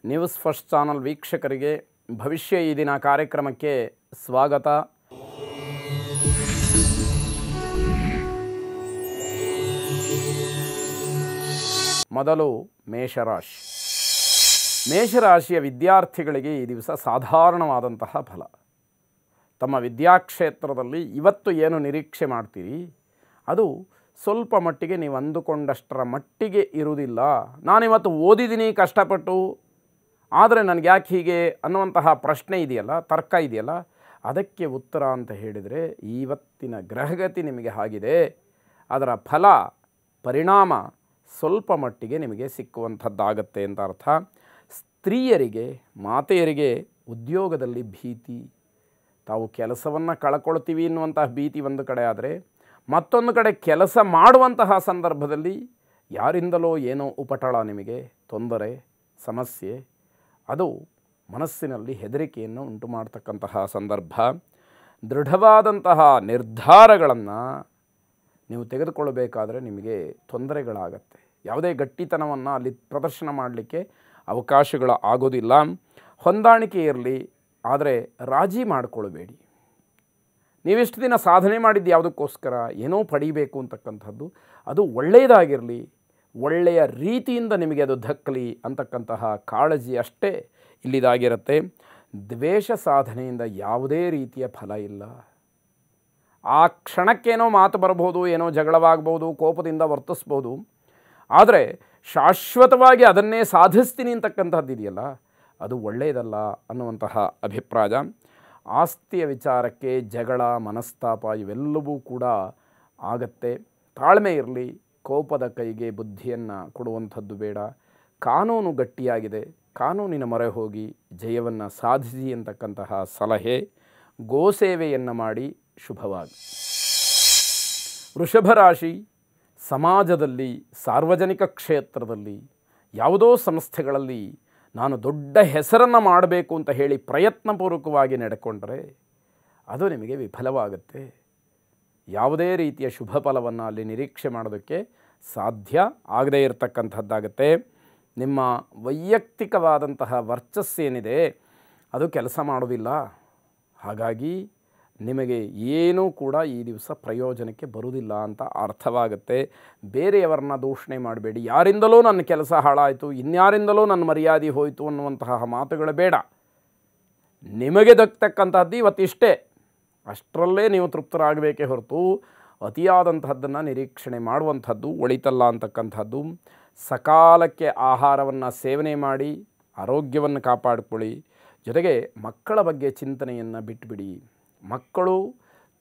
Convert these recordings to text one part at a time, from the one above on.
News first channel ವೀಕ್ಷಕರಿಗೆ ಭವಿಷ್ಯ ಈ ದಿನ ಕಾರ್ಯಕ್ರಮಕ್ಕೆ ಸ್ವಾಗತ. ಮೊದಲು ಮೇಷರಾಶಿ. ಮೇಷರಾಶಿಯ ವಿದ್ಯಾರ್ಥಿಗಳಿಗೆ ಈ ದಿವಸ ಸಾಧಾರಣವಾದಂತಹ ಫಲ. ತಮ್ಮ ವಿದ್ಯಾಕ್ಷೇತ್ರದಲ್ಲಿ ಇವತ್ತು ಏನು ನಿರೀಕ್ಷೆ ಮಾಡ್ತೀರಿ ಅದು ಸ್ವಲ್ಪ ಮಟ್ಟಿಗೆ ನೀವು ಅಂದುಕೊಂಡಷ್ಟರ ಮಟ್ಟಿಗೆ ಇರುವುದಿಲ್ಲ. ನಾನಿವತ್ತು ಓದಿದ್ದೀನಿ ಕಷ್ಟಪಟ್ಟು, ಆದರೆ ನನಗೆ ಯಾಕೆ ಹೀಗೆ ಅನ್ನುವಂತಹ ಪ್ರಶ್ನೆ ಇದೆಯಲ್ಲ, ತರ್ಕ ಇದೆಯಲ್ಲ, ಅದಕ್ಕೆ ಉತ್ತರ ಅಂತ ಹೇಳಿದರೆ ಇವತ್ತಿನ ಗ್ರಹಗತಿ ನಿಮಗೆ ಆಗಿದೆ. ಅದರ ಫಲ ಪರಿಣಾಮ ಸ್ವಲ್ಪ ಮಟ್ಟಿಗೆ ನಿಮಗೆ ಸಿಕ್ಕುವಂಥದ್ದಾಗತ್ತೆ ಅಂತ ಅರ್ಥ. ಸ್ತ್ರೀಯರಿಗೆ, ಮಾತೆಯರಿಗೆ ಉದ್ಯೋಗದಲ್ಲಿ ಭೀತಿ, ತಾವು ಕೆಲಸವನ್ನು ಕಳ್ಕೊಳ್ತೀವಿ ಎನ್ನುವಂತಹ ಭೀತಿ ಒಂದು ಕಡೆ ಆದರೆ, ಮತ್ತೊಂದು ಕಡೆ ಕೆಲಸ ಮಾಡುವಂತಹ ಸಂದರ್ಭದಲ್ಲಿ ಯಾರಿಂದಲೋ ಏನೋ ಉಪಟಳ, ನಿಮಗೆ ತೊಂದರೆ, ಸಮಸ್ಯೆ, ಅದು ಮನಸ್ಸಿನಲ್ಲಿ ಹೆದರಿಕೆಯನ್ನು ಉಂಟು ಮಾಡ್ತಕ್ಕಂತಹ ಸಂದರ್ಭ. ದೃಢವಾದಂತಹ ನಿರ್ಧಾರಗಳನ್ನು ನೀವು ತೆಗೆದುಕೊಳ್ಳಬೇಕಾದ್ರೆ ನಿಮಗೆ ತೊಂದರೆಗಳಾಗತ್ತೆ. ಯಾವುದೇ ಗಟ್ಟಿತನವನ್ನು ಅಲ್ಲಿ ಪ್ರದರ್ಶನ ಮಾಡಲಿಕ್ಕೆ ಅವಕಾಶಗಳು ಆಗೋದಿಲ್ಲ. ಹೊಂದಾಣಿಕೆ ಇರಲಿ, ಆದರೆ ರಾಜಿ ಮಾಡಿಕೊಳ್ಬೇಡಿ. ನೀವಿಷ್ಟು ದಿನ ಸಾಧನೆ ಮಾಡಿದ್ದು ಯಾವುದಕ್ಕೋಸ್ಕರ, ಏನೋ ಪಡೀಬೇಕು ಅಂತಕ್ಕಂಥದ್ದು, ಅದು ಒಳ್ಳೆಯದಾಗಿರಲಿ, ಒಳ್ಳೆಯ ರೀತಿಯಿಂದ ನಿಮಗೆ ಅದು ದಕ್ಕಲಿ ಅಂತಕ್ಕಂತಹ ಕಾಳಜಿ ಅಷ್ಟೇ ಇಲ್ಲಿದಾಗಿರುತ್ತೆ. ದ್ವೇಷ ಸಾಧನೆಯಿಂದ ಯಾವುದೇ ರೀತಿಯ ಫಲ ಇಲ್ಲ. ಆ ಕ್ಷಣಕ್ಕೇನೋ ಮಾತು ಬರ್ಬೋದು, ಏನೋ ಜಗಳವಾಗ್ಬೋದು, ಕೋಪದಿಂದ ವರ್ತಿಸ್ಬೋದು, ಆದರೆ ಶಾಶ್ವತವಾಗಿ ಅದನ್ನೇ ಸಾಧಿಸ್ತೀನಿ ಅಂತಕ್ಕಂಥದ್ದು ಇದೆಯಲ್ಲ, ಅದು ಒಳ್ಳೆಯದಲ್ಲ ಅನ್ನುವಂತಹ ಅಭಿಪ್ರಾಯ. ಆಸ್ತಿಯ ವಿಚಾರಕ್ಕೆ ಜಗಳ, ಮನಸ್ತಾಪ ಇವೆಲ್ಲವೂ ಕೂಡ ಆಗತ್ತೆ. ತಾಳ್ಮೆ ಇರಲಿ, ಕೋಪದ ಕೈಗೆ ಬುದ್ಧಿಯನ್ನು ಕೊಡುವಂಥದ್ದು ಬೇಡ. ಕಾನೂನು ಗಟ್ಟಿಯಾಗಿದೆ, ಕಾನೂನಿನ ಮೊರೆ ಹೋಗಿ ಜಯವನ್ನು ಸಾಧಿಸಿ ಅಂತಕ್ಕಂತಹ ಸಲಹೆ. ಗೋಸೇವೆಯನ್ನು ಮಾಡಿ ಶುಭವಾಗಿ. ವೃಷಭ ರಾಶಿ. ಸಮಾಜದಲ್ಲಿ, ಸಾರ್ವಜನಿಕ ಕ್ಷೇತ್ರದಲ್ಲಿ, ಯಾವುದೋ ಸಂಸ್ಥೆಗಳಲ್ಲಿ ನಾನು ದೊಡ್ಡ ಹೆಸರನ್ನು ಮಾಡಬೇಕು ಅಂತ ಹೇಳಿ ಪ್ರಯತ್ನಪೂರ್ವಕವಾಗಿ ನಡೆಕೊಂಡರೆ ಅದು ನಿಮಗೆ ವಿಫಲವಾಗುತ್ತೆ. ಯಾವುದೇ ರೀತಿಯ ಶುಭ ಫಲವನ್ನು ಅಲ್ಲಿ ನಿರೀಕ್ಷೆ ಮಾಡೋದಕ್ಕೆ ಸಾಧ್ಯ ಆಗದೇ ಇರತಕ್ಕಂಥದ್ದಾಗತ್ತೆ. ನಿಮ್ಮ ವೈಯಕ್ತಿಕವಾದಂತಹ ವರ್ಚಸ್ಸೇನಿದೆ ಅದು ಕೆಲಸ ಮಾಡೋದಿಲ್ಲ. ಹಾಗಾಗಿ ನಿಮಗೆ ಏನೂ ಕೂಡ ಈ ದಿವಸ ಪ್ರಯೋಜನಕ್ಕೆ ಬರುವುದಿಲ್ಲ ಅಂತ ಅರ್ಥವಾಗುತ್ತೆ. ಬೇರೆಯವರನ್ನ ದೂಷಣೆ ಮಾಡಬೇಡಿ. ಯಾರಿಂದಲೋ ನನ್ನ ಕೆಲಸ ಹಾಳಾಯಿತು, ಇನ್ಯಾರಿಂದಲೋ ನನ್ನ ಮರ್ಯಾದೆ ಹೋಯಿತು ಅನ್ನುವಂತಹ ಮಾತುಗಳು ಬೇಡ. ನಿಮಗೆ ದಕ್ಕತಕ್ಕಂಥದ್ದು ಇವತ್ತಿಷ್ಟೇ, ಅಷ್ಟರಲ್ಲೇ ನೀವು ತೃಪ್ತರಾಗಬೇಕೇ ಹೊರತು ಅತಿಯಾದಂತಹದ್ದನ್ನು ನಿರೀಕ್ಷಣೆ ಮಾಡುವಂಥದ್ದು ಒಳಿತಲ್ಲ ಅಂತಕ್ಕಂಥದ್ದು. ಸಕಾಲಕ್ಕೆ ಆಹಾರವನ್ನು ಸೇವನೆ ಮಾಡಿ ಆರೋಗ್ಯವನ್ನು ಕಾಪಾಡಿಕೊಳ್ಳಿ. ಜೊತೆಗೆ ಮಕ್ಕಳ ಬಗ್ಗೆ ಚಿಂತನೆಯನ್ನು ಬಿಟ್ಟುಬಿಡಿ. ಮಕ್ಕಳು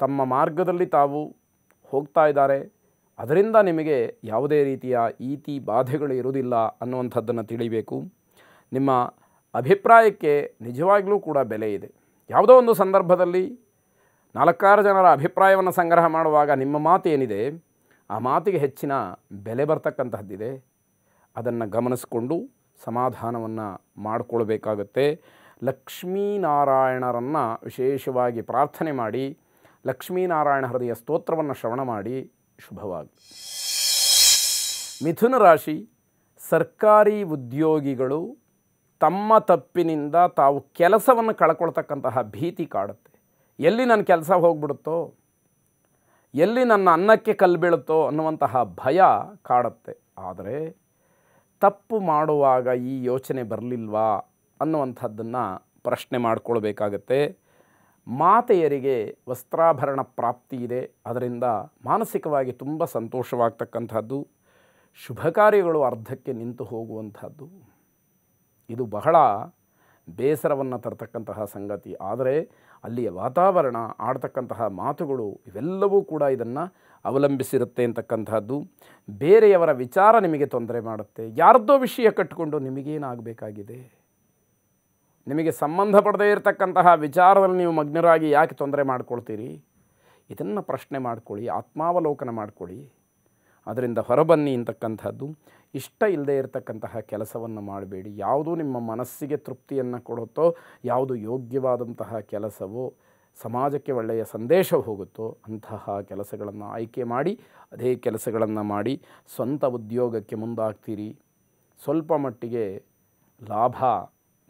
ತಮ್ಮ ಮಾರ್ಗದಲ್ಲಿ ತಾವು ಹೋಗ್ತಾ ಇದ್ದಾರೆ, ಅದರಿಂದ ನಿಮಗೆ ಯಾವುದೇ ರೀತಿಯ ಈತಿ ಬಾಧೆಗಳು ಇರುವುದಿಲ್ಲ ಅನ್ನುವಂಥದ್ದನ್ನು ತಿಳಿಬೇಕು. ನಿಮ್ಮ ಅಭಿಪ್ರಾಯಕ್ಕೆ ನಿಜವಾಗಲೂ ಕೂಡ ಬೆಲೆ ಇದೆ. ಯಾವುದೋ ಒಂದು ಸಂದರ್ಭದಲ್ಲಿ 4-6 ಜನರ ಅಭಿಪ್ರಾಯವನ್ನು ಸಂಗ್ರಹ ಮಾಡುವಾಗ ನಿಮ್ಮ ಮಾತು ಏನಿದೆ ಆ ಮಾತಿಗೆ ಹೆಚ್ಚಿನ ಬೆಲೆ ಬರ್ತಕ್ಕಂತಹದ್ದಿದೆ. ಅದನ್ನು ಗಮನಿಸಿಕೊಂಡು ಸಮಾಧಾನವನ್ನು ಮಾಡಿಕೊಳ್ಬೇಕಾಗತ್ತೆ. ಲಕ್ಷ್ಮೀನಾರಾಯಣರನ್ನು ವಿಶೇಷವಾಗಿ ಪ್ರಾರ್ಥನೆ ಮಾಡಿ, ಲಕ್ಷ್ಮೀನಾರಾಯಣ ಹೃದಯ ಸ್ತೋತ್ರವನ್ನು ಶ್ರವಣ ಮಾಡಿ ಶುಭವಾಗಿ. ಮಿಥುನ ರಾಶಿ. ಸರ್ಕಾರಿ ಉದ್ಯೋಗಿಗಳು ತಮ್ಮ ತಪ್ಪಿನಿಂದ ತಾವು ಕೆಲಸವನ್ನು ಕಳ್ಕೊಳ್ತಕ್ಕಂತಹ ಭೀತಿ ಕಾಡುತ್ತೆ. ಎಲ್ಲಿ ನನ್ನ ಕೆಲಸ ಹೋಗ್ಬಿಡುತ್ತೋ, ಎಲ್ಲಿ ನನ್ನ ಅನ್ನಕ್ಕೆ ಕಲ್ಲು ಬೀಳುತ್ತೋ ಅನ್ನುವಂತಹ ಭಯ ಕಾಡುತ್ತೆ. ಆದರೆ ತಪ್ಪು ಮಾಡುವಾಗ ಈ ಯೋಚನೆ ಬರಲಿಲ್ವಾ ಅನ್ನುವಂಥದ್ದನ್ನು ಪ್ರಶ್ನೆ ಮಾಡಿಕೊಳ್ಬೇಕಾಗತ್ತೆ. ಮಾತೆಯರಿಗೆ ವಸ್ತ್ರಾಭರಣ ಪ್ರಾಪ್ತಿ ಇದೆ, ಅದರಿಂದ ಮಾನಸಿಕವಾಗಿ ತುಂಬ ಸಂತೋಷವಾಗ್ತಕ್ಕಂಥದ್ದು. ಶುಭ ಕಾರ್ಯಗಳು ಅರ್ಧಕ್ಕೆ ನಿಂತು ಹೋಗುವಂಥದ್ದು, ಇದು ಬಹಳ ಬೇಸರವನ್ನು ತರತಕ್ಕಂತಹ ಸಂಗತಿ. ಆದರೆ ಅಲ್ಲಿಯ ವಾತಾವರಣ, ಆಡ್ತಕ್ಕಂತಹ ಮಾತುಗಳು ಇವೆಲ್ಲವೂ ಕೂಡ ಇದನ್ನು ಅವಲಂಬಿಸಿರುತ್ತೆ ಅಂತಕ್ಕಂಥದ್ದು. ಬೇರೆಯವರ ವಿಚಾರ ನಿಮಗೆ ತೊಂದರೆ ಮಾಡುತ್ತೆ. ಯಾರದ್ದೋ ವಿಷಯ ಕಟ್ಟಿಕೊಂಡು ನಿಮಗೇನಾಗಬೇಕಾಗಿದೆ? ನಿಮಗೆ ಸಂಬಂಧಪಡದೇ ಇರತಕ್ಕಂತಹ ವಿಚಾರದಲ್ಲಿ ನೀವು ಮಗ್ನರಾಗಿ ಯಾಕೆ ತೊಂದರೆ ಮಾಡ್ಕೊಳ್ತೀರಿ? ಇದನ್ನು ಪ್ರಶ್ನೆ ಮಾಡ್ಕೊಳ್ಳಿ, ಆತ್ಮಾವಲೋಕನ ಮಾಡ್ಕೊಳ್ಳಿ, ಅದರಿಂದ ಹೊರಬನ್ನಿ ಅಂತಕ್ಕಂಥದ್ದು. ಇಷ್ಟ ಇಲ್ಲದೆ ಇರತಕ್ಕಂತಹ ಕೆಲಸವನ್ನು ಮಾಡಬೇಡಿ. ಯಾವುದು ನಿಮ್ಮ ಮನಸ್ಸಿಗೆ ತೃಪ್ತಿಯನ್ನು ಕೊಡುತ್ತೋ, ಯಾವುದು ಯೋಗ್ಯವಾದಂತಹ ಕೆಲಸವೋ, ಸಮಾಜಕ್ಕೆ ಒಳ್ಳೆಯ ಸಂದೇಶ ಹೋಗುತ್ತೋ ಅಂತಹ ಕೆಲಸಗಳನ್ನು ಆಯ್ಕೆ ಮಾಡಿ ಅದೇ ಕೆಲಸಗಳನ್ನು ಮಾಡಿ ಸ್ವಂತ ಉದ್ಯೋಗಕ್ಕೆ ಮುಂದಾಗ್ತೀರಿ. ಸ್ವಲ್ಪ ಮಟ್ಟಿಗೆ ಲಾಭ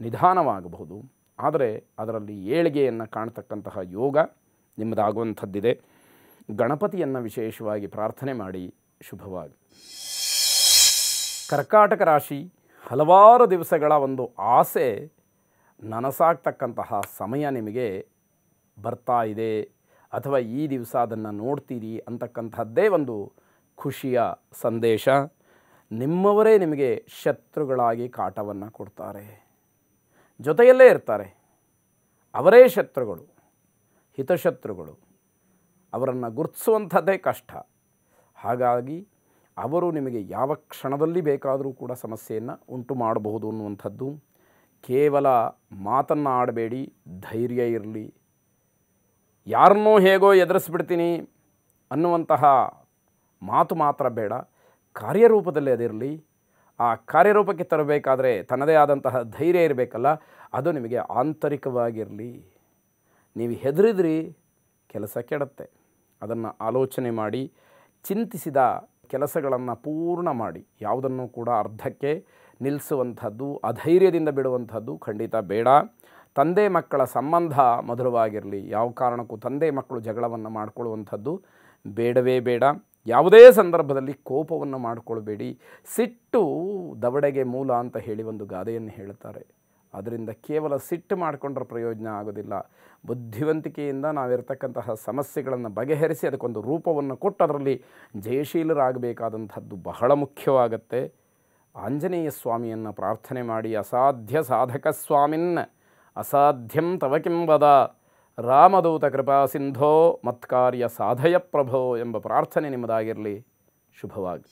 ನಿಧಾನವಾಗಬಹುದು, ಆದರೆ ಅದರಲ್ಲಿ ಏಳಿಗೆಯನ್ನು ಕಾಣ್ತಕ್ಕಂತಹ ಯೋಗ ನಿಮ್ಮದಾಗುವಂಥದ್ದಿದೆ. ಗಣಪತಿಯನ್ನು ವಿಶೇಷವಾಗಿ ಪ್ರಾರ್ಥನೆ ಮಾಡಿ ಶುಭವಾಗಿ. ಕರ್ಕಾಟಕ ರಾಶಿ, ಹಲವಾರು ದಿವಸಗಳ ಒಂದು ಆಸೆ ನನಸಾಗ್ತಕ್ಕಂತಹ ಸಮಯ ನಿಮಗೆ ಬರ್ತಾ ಇದೆ, ಅಥವಾ ಈ ದಿವಸ ಅದನ್ನು ನೋಡ್ತೀರಿ ಅಂತಕ್ಕಂಥದ್ದೇ ಒಂದು ಖುಷಿಯ ಸಂದೇಶ. ನಿಮ್ಮವರೇ ನಿಮಗೆ ಶತ್ರುಗಳಾಗಿ ಕಾಟವನ್ನು ಕೊಡ್ತಾರೆ, ಜೊತೆಯಲ್ಲೇ ಇರ್ತಾರೆ. ಅವರೇ ಶತ್ರುಗಳು, ಹಿತಶತ್ರುಗಳು. ಅವರನ್ನು ಗುರುತಿಸುವಂಥದ್ದೇ ಕಷ್ಟ. ಹಾಗಾಗಿ ಅವರು ನಿಮಗೆ ಯಾವ ಕ್ಷಣದಲ್ಲಿ ಬೇಕಾದರೂ ಕೂಡ ಸಮಸ್ಯೆಯನ್ನು ಉಂಟು ಮಾಡಬಹುದು ಅನ್ನುವಂಥದ್ದು. ಕೇವಲ ಮಾತನ್ನು ಆಡಬೇಡಿ, ಧೈರ್ಯ ಇರಲಿ. ಯಾರನ್ನೂ ಹೇಗೋ ಎದುರಿಸ್ಬಿಡ್ತೀನಿ ಅನ್ನುವಂತಹ ಮಾತು ಮಾತ್ರ ಬೇಡ, ಕಾರ್ಯರೂಪದಲ್ಲಿ ಅದಿರಲಿ. ಆ ಕಾರ್ಯರೂಪಕ್ಕೆ ತರಬೇಕಾದರೆ ತನ್ನದೇ ಆದಂತಹ ಧೈರ್ಯ ಇರಬೇಕಲ್ಲ, ಅದು ನಿಮಗೆ ಆಂತರಿಕವಾಗಿರಲಿ. ನೀವು ಹೆದರಿದ್ರಿ ಕೆಲಸ ಕೆಡುತ್ತೆ. ಅದನ್ನು ಆಲೋಚನೆ ಮಾಡಿ ಚಿಂತಿಸಿದ ಕೆಲಸಗಳನ್ನು ಪೂರ್ಣ ಮಾಡಿ. ಯಾವುದನ್ನು ಕೂಡ ಅರ್ಧಕ್ಕೆ ನಿಲ್ಲಿಸುವಂಥದ್ದು, ಅಧೈರ್ಯದಿಂದ ಬಿಡುವಂಥದ್ದು ಖಂಡಿತ ಬೇಡ. ತಂದೆ ಮಕ್ಕಳ ಸಂಬಂಧ ಮಧುರವಾಗಿರಲಿ. ಯಾವ ಕಾರಣಕ್ಕೂ ತಂದೆ ಮಕ್ಕಳು ಜಗಳವನ್ನು ಮಾಡಿಕೊಳ್ಳುವಂಥದ್ದು ಬೇಡವೇ ಬೇಡ. ಯಾವುದೇ ಸಂದರ್ಭದಲ್ಲಿ ಕೋಪವನ್ನು ಮಾಡಿಕೊಳ್ಬೇಡಿ. ಸಿಟ್ಟು ದವಡೆಗೆ ಮೂಲ ಅಂತ ಹೇಳಿ ಒಂದು ಗಾದೆಯನ್ನು ಹೇಳುತ್ತಾರೆ. ಅದರಿಂದ ಕೇವಲ ಸಿಟ್ಟು ಮಾಡಿಕೊಂಡ್ರೆ ಪ್ರಯೋಜನ ಆಗೋದಿಲ್ಲ. ಬುದ್ಧಿವಂತಿಕೆಯಿಂದ ನಾವಿರ್ತಕ್ಕಂತಹ ಸಮಸ್ಯೆಗಳನ್ನು ಬಗೆಹರಿಸಿ ಅದಕ್ಕೊಂದು ರೂಪವನ್ನು ಕೊಟ್ಟು ಅದರಲ್ಲಿ ಜಯಶೀಲರಾಗಬೇಕಾದಂಥದ್ದು ಬಹಳ ಮುಖ್ಯವಾಗುತ್ತೆ. ಆಂಜನೇಯ ಸ್ವಾಮಿಯನ್ನು ಪ್ರಾರ್ಥನೆ ಮಾಡಿ, ಅಸಾಧ್ಯ ಸಾಧಕ ಸ್ವಾಮಿನ್ ಅಸಾಧ್ಯಂ ತವ ಕಿಂ ವದ, ರಾಮದೂತ ಕೃಪಾ ಸಿಂಧೋ ಮತ್ಕಾರ್ಯ ಸಾಧಯ ಪ್ರಭೋ ಎಂಬ ಪ್ರಾರ್ಥನೆ ನಿಮ್ಮದಾಗಿರಲಿ. ಶುಭವಾಗಿ.